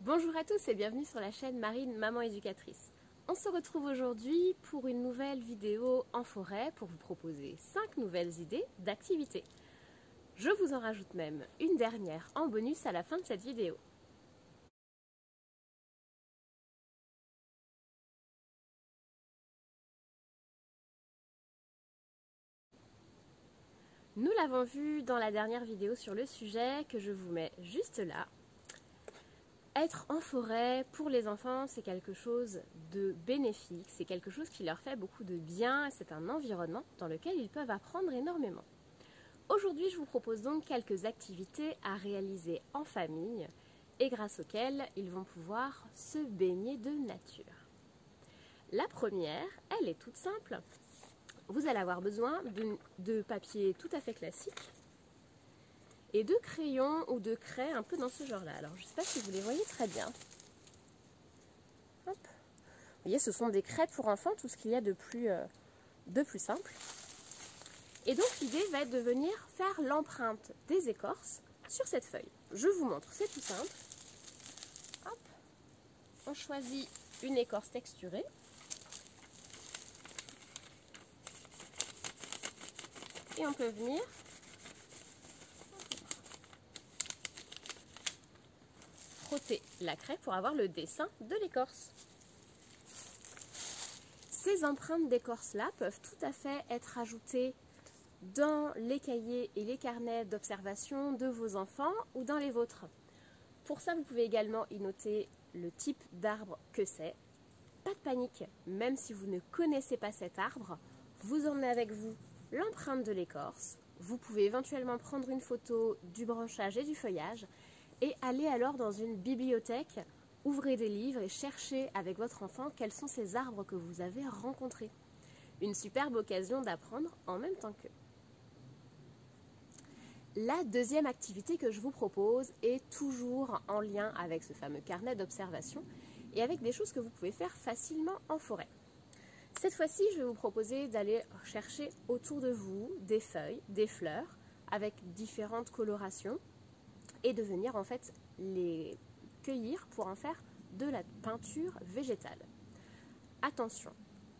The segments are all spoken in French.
Bonjour à tous et bienvenue sur la chaîne Marine Maman Éducatrice. On se retrouve aujourd'hui pour une nouvelle vidéo en forêt pour vous proposer 5 nouvelles idées d'activités. Je vous en rajoute même une dernière en bonus à la fin de cette vidéo. Nous l'avons vu dans la dernière vidéo sur le sujet que je vous mets juste là. Être en forêt pour les enfants, c'est quelque chose de bénéfique, c'est quelque chose qui leur fait beaucoup de bien, c'est un environnement dans lequel ils peuvent apprendre énormément. Aujourd'hui, je vous propose donc quelques activités à réaliser en famille et grâce auxquelles ils vont pouvoir se baigner de nature. La première, elle est toute simple. Vous allez avoir besoin de papier tout à fait classique et de crayons ou de craies un peu dans ce genre-là. Alors, je ne sais pas si vous les voyez très bien. Hop. Vous voyez, ce sont des craies pour enfants, tout ce qu'il y a de plus simple. Et donc, l'idée va être de venir faire l'empreinte des écorces sur cette feuille. Je vous montre, c'est tout simple. Hop. On choisit une écorce texturée. Et on peut venir frotter la craie pour avoir le dessin de l'écorce. Ces empreintes d'écorce-là peuvent tout à fait être ajoutées dans les cahiers et les carnets d'observation de vos enfants ou dans les vôtres. Pour ça, vous pouvez également y noter le type d'arbre que c'est. Pas de panique, même si vous ne connaissez pas cet arbre, vous emmenez avec vous l'empreinte de l'écorce. Vous pouvez éventuellement prendre une photo du branchage et du feuillage et aller alors dans une bibliothèque, ouvrez des livres et cherchez avec votre enfant quels sont ces arbres que vous avez rencontrés. Une superbe occasion d'apprendre en même temps qu'eux. La deuxième activité que je vous propose est toujours en lien avec ce fameux carnet d'observation et avec des choses que vous pouvez faire facilement en forêt. Cette fois-ci, je vais vous proposer d'aller chercher autour de vous des feuilles, des fleurs avec différentes colorations et de venir en fait les cueillir pour en faire de la peinture végétale. Attention,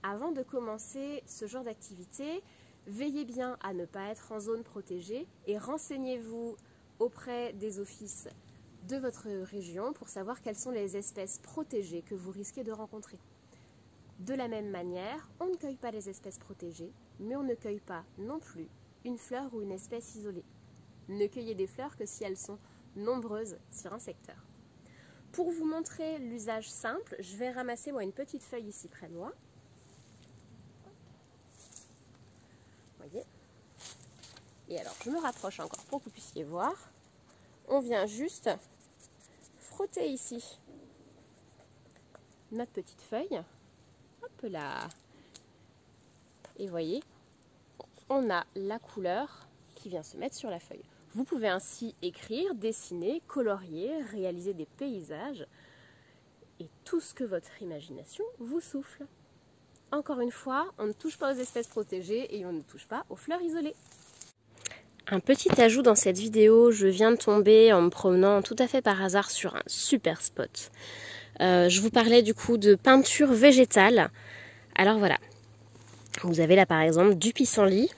avant de commencer ce genre d'activité, veillez bien à ne pas être en zone protégée et renseignez-vous auprès des offices de votre région pour savoir quelles sont les espèces protégées que vous risquez de rencontrer. De la même manière, on ne cueille pas les espèces protégées, mais on ne cueille pas non plus une fleur ou une espèce isolée. Ne cueillez des fleurs que si elles sont nombreuses sur un secteur. Pour vous montrer l'usage simple, je vais ramasser moi une petite feuille ici près de moi. Voyez. Et alors, je me rapproche encore pour que vous puissiez voir. On vient juste frotter ici notre petite feuille. Hop là. Et voyez, on a la couleur qui vient se mettre sur la feuille. Vous pouvez ainsi écrire, dessiner, colorier, réaliser des paysages et tout ce que votre imagination vous souffle. Encore une fois, on ne touche pas aux espèces protégées et on ne touche pas aux fleurs isolées. Un petit ajout dans cette vidéo, je viens de tomber en me promenant tout à fait par hasard sur un super spot. Je vous parlais du coup de peinture végétale. Alors voilà, vous avez là par exemple du pissenlit.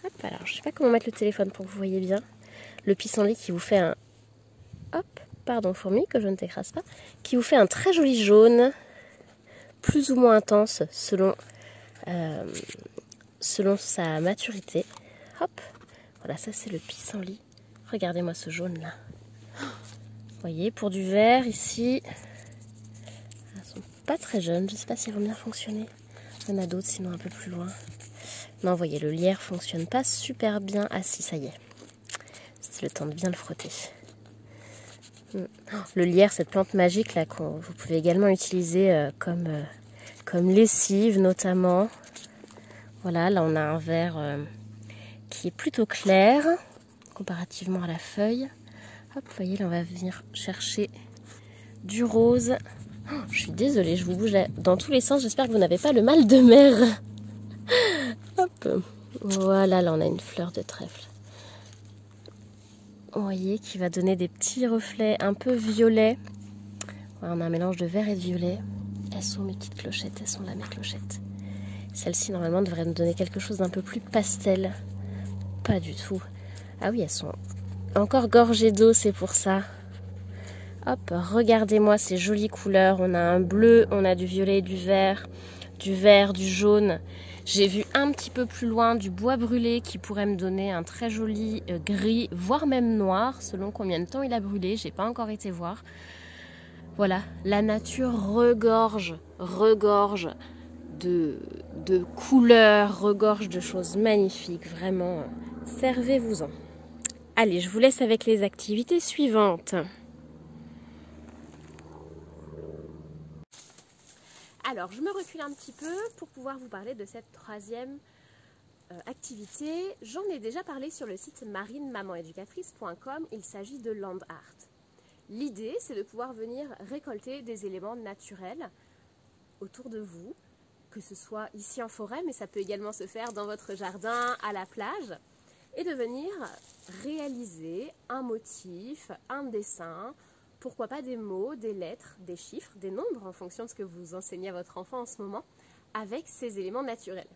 Hop, alors je ne sais pas comment mettre le téléphone pour que vous voyez bien. Le pissenlit qui vous fait un... Hop, pardon fourmi, que je ne t'écrase pas. Qui vous fait un très joli jaune, plus ou moins intense selon sa maturité. Hop, voilà, ça c'est le pissenlit. Regardez-moi ce jaune là. Vous voyez, pour du vert ici, elles sont pas très jeunes. Je ne sais pas si elles vont bien fonctionner. Il y en a d'autres sinon un peu plus loin. Non, vous voyez, le lierre fonctionne pas super bien. Ah si, ça y est. C'est le temps de bien le frotter. Le lierre, cette plante magique là, que vous pouvez également utiliser comme lessive notamment. Voilà, là on a un vert qui est plutôt clair comparativement à la feuille. Hop, vous voyez, là on va venir chercher du rose. Oh, je suis désolée, je vous bouge dans tous les sens. J'espère que vous n'avez pas le mal de mer. Hop, voilà, là on a une fleur de trèfle. Vous voyez, qui va donner des petits reflets un peu violets. On a un mélange de vert et de violet. Elles sont mes petites clochettes, elles sont là mes clochettes. Celle-ci normalement devrait nous donner quelque chose d'un peu plus pastel. Pas du tout. Ah oui, elles sont encore gorgées d'eau, c'est pour ça. Hop, regardez-moi ces jolies couleurs. On a un bleu, on a du violet et du vert, du jaune. J'ai vu un petit peu plus loin du bois brûlé qui pourrait me donner un très joli gris, voire même noir, selon combien de temps il a brûlé. J'ai pas encore été voir. Voilà, la nature regorge de couleurs, regorge de choses magnifiques, vraiment, servez-vous-en. Allez, je vous laisse avec les activités suivantes. Alors, je me recule un petit peu pour pouvoir vous parler de cette troisième activité. J'en ai déjà parlé sur le site marinemamaneducatrice.com, il s'agit de land art. L'idée, c'est de pouvoir venir récolter des éléments naturels autour de vous, que ce soit ici en forêt, mais ça peut également se faire dans votre jardin, à la plage, et de venir réaliser un motif, un dessin, pourquoi pas des mots, des lettres, des chiffres, des nombres, en fonction de ce que vous enseignez à votre enfant en ce moment, avec ces éléments naturels.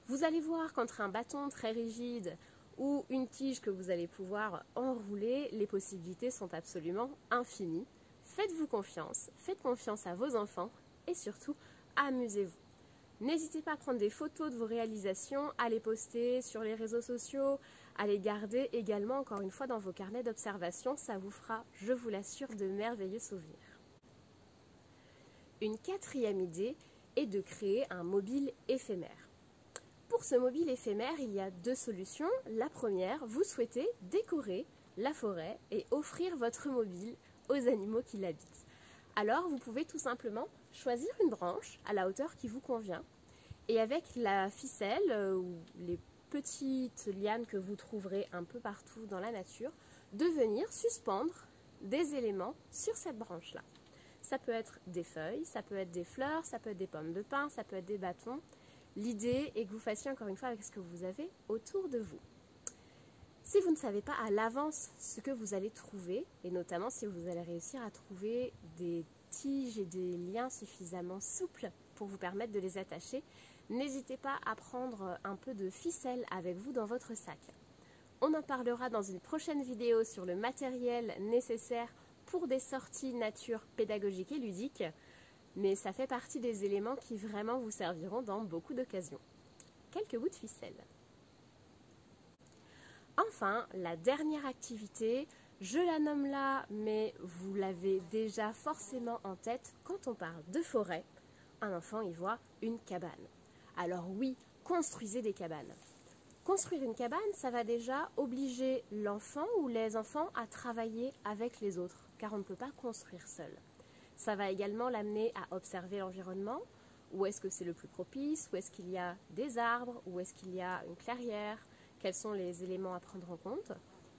Vous allez voir qu'entre un bâton très rigide ou une tige que vous allez pouvoir enrouler, les possibilités sont absolument infinies. Faites-vous confiance, faites confiance à vos enfants et surtout, amusez-vous. N'hésitez pas à prendre des photos de vos réalisations, à les poster sur les réseaux sociaux, à les garder également, encore une fois, dans vos carnets d'observation. Ça vous fera, je vous l'assure, de merveilleux souvenirs. Une quatrième idée est de créer un mobile éphémère. Pour ce mobile éphémère, il y a deux solutions. La première, vous souhaitez décorer la forêt et offrir votre mobile aux animaux qui l'habitent. Alors, vous pouvez tout simplement choisir une branche à la hauteur qui vous convient et avec la ficelle ou les petites lianes que vous trouverez un peu partout dans la nature, de venir suspendre des éléments sur cette branche-là. Ça peut être des feuilles, ça peut être des fleurs, ça peut être des pommes de pin, ça peut être des bâtons. L'idée est que vous fassiez encore une fois avec ce que vous avez autour de vous. Si vous ne savez pas à l'avance ce que vous allez trouver, et notamment si vous allez réussir à trouver des tiges et des liens suffisamment souples pour vous permettre de les attacher, n'hésitez pas à prendre un peu de ficelle avec vous dans votre sac. On en parlera dans une prochaine vidéo sur le matériel nécessaire pour des sorties nature pédagogiques et ludiques, mais ça fait partie des éléments qui vraiment vous serviront dans beaucoup d'occasions. Quelques bouts de ficelle. Enfin, la dernière activité, je la nomme là, mais vous l'avez déjà forcément en tête, quand on parle de forêt, un enfant y voit une cabane. Alors oui, construisez des cabanes. Construire une cabane, ça va déjà obliger l'enfant ou les enfants à travailler avec les autres, car on ne peut pas construire seul. Ça va également l'amener à observer l'environnement, où est-ce que c'est le plus propice, où est-ce qu'il y a des arbres, où est-ce qu'il y a une clairière, quels sont les éléments à prendre en compte.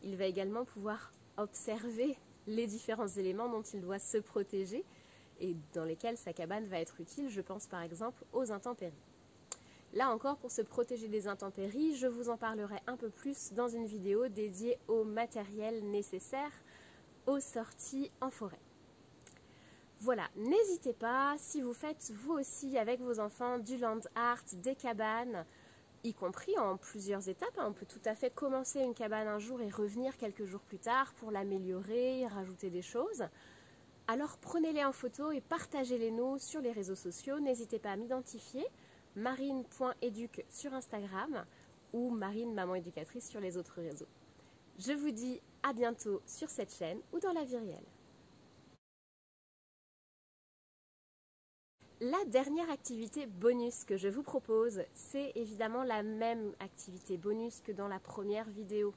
Il va également pouvoir observer les différents éléments dont il doit se protéger et dans lesquels sa cabane va être utile. Je pense par exemple aux intempéries. Là encore, pour se protéger des intempéries, je vous en parlerai un peu plus dans une vidéo dédiée au matériel nécessaire aux sorties en forêt. Voilà, n'hésitez pas, si vous faites vous aussi avec vos enfants du land art, des cabanes, y compris en plusieurs étapes. On peut tout à fait commencer une cabane un jour et revenir quelques jours plus tard pour l'améliorer, rajouter des choses. Alors prenez-les en photo et partagez-les nous sur les réseaux sociaux. N'hésitez pas à m'identifier, marine.educ sur Instagram ou Marine Maman Éducatrice sur les autres réseaux. Je vous dis à bientôt sur cette chaîne ou dans la vie réelle. La dernière activité bonus que je vous propose, c'est évidemment la même activité bonus que dans la première vidéo.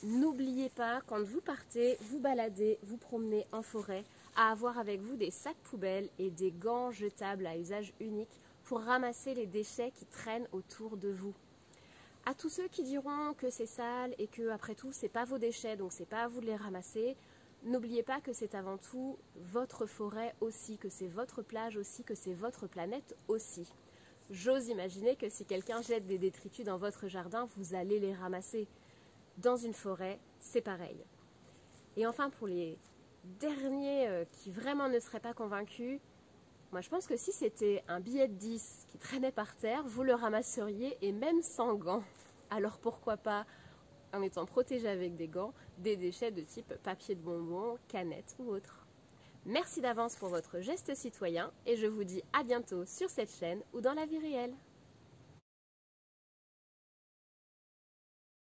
N'oubliez pas, quand vous partez, vous baladez, vous promenez en forêt, à avoir avec vous des sacs poubelles et des gants jetables à usage unique pour ramasser les déchets qui traînent autour de vous. À tous ceux qui diront que c'est sale et que après tout c'est pas vos déchets, donc c'est pas à vous de les ramasser, n'oubliez pas que c'est avant tout votre forêt aussi, que c'est votre plage aussi, que c'est votre planète aussi. J'ose imaginer que si quelqu'un jette des détritus dans votre jardin, vous allez les ramasser. Dans une forêt, c'est pareil. Et enfin, pour les derniers qui vraiment ne seraient pas convaincus, moi je pense que si c'était un billet de 10 qui traînait par terre, vous le ramasseriez et même sans gants. Alors pourquoi pas, en étant protégé avec des gants, des déchets de type papier de bonbons, canettes ou autre. Merci d'avance pour votre geste citoyen et je vous dis à bientôt sur cette chaîne ou dans la vie réelle.